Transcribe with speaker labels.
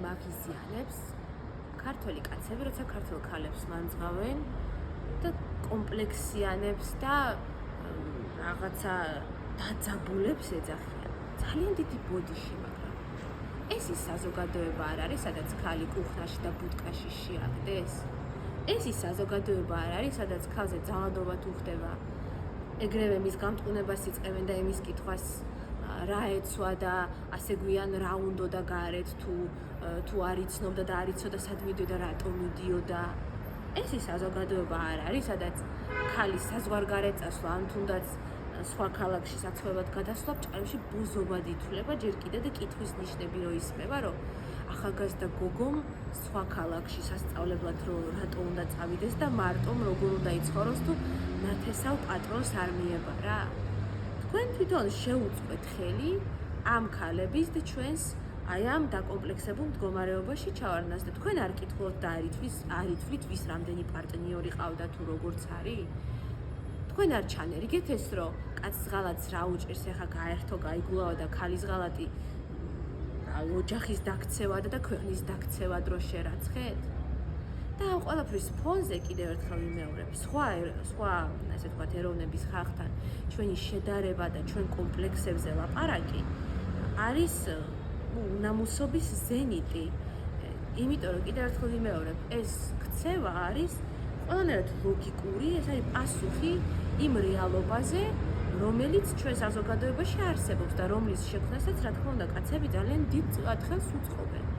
Speaker 1: მაგიზიანებს ქართველი კაცები, როცა ქართველ ქალებს მანძღავენ და კომპლექსიანებს და რაღაცა დაძაბულებს ეძახიან. ძალიან დიდი ბოდიში, მაგრამ ეს ის საზოგადოება არ არის, სადაც ქალი კუხნაში და ბუდკაში შეაგდეს. ეს ის საზოგადოება არ არის, სადაც ქალზე ძალადობა თუ ხდება. ეგრევე მის გამტყუნებას იწყებენ და იმის კითხვას რა ეცვა და ასე გვიან რა უნდა და გარეთ თუ არ იცნობდა და არ იცოდა სად მიდიოდა, რატომ მიდიოდა. ეს ის საზოგადოება არ არის, სადაც ქალი საზღვარგარეთ წასვლა ან თუნდაც სხვა ქალაქში საცხოვრებლად გადასვლა ჭარბში ბოზობად ითვლება ჯერ კიდე და კითხვის ნიშნები რო ისმება, რომ ახალგაზრდა გოგომ სხვა ქალაქში სასწავლებლად რატო უნდა წავიდეს და მარტომ როგორ უნდა იცხოვროს თუ ნათესავ პატრონს არ მიება რა. თქვენ თვითონ შეუწყვეთ ხელი ამ ქალების და ჩვენს აი ამ დაკომპლექსებულ მდგომარეობაში ჩავარდნას და თქვენ არ კითხულობთ და არ ითვლით ვის რამდენი პარტნიორი ყავდა თუ როგორც არის. თქვენ არ ჩანერიგეთ ეს რომ კაცს ღალატს რა უჭირს ეხა გაერთო გაიგულავა და ქალის ღალატი ოჯახის დაქცევა და ქვეყნის დაქცევა დრო შერაცხეთ და ამ ყველაფრის ფონზე კიდევ ერთხელ ვიმეორებ სხვა ასე ვთქვათ ეროვნების ხალხთან ჩვენი შედარება და ჩვენ კომპლექსებზე ლაპარაკი არის ნამუსობის ზენიტი. იმიტომ რომ კიდევ ერთხელ ვიმეორებ ეს ქცევა არის ყველანაირად ლოგიკური, ეს არის პასუხი იმ რეალობაზე, რომელიც ჩვენ საზოგადოებაში არსებობს და რომლის შექმნასაც, რა თქმა უნდა, კაცები ძალიან დიდ წილად ხელს უწყობენ.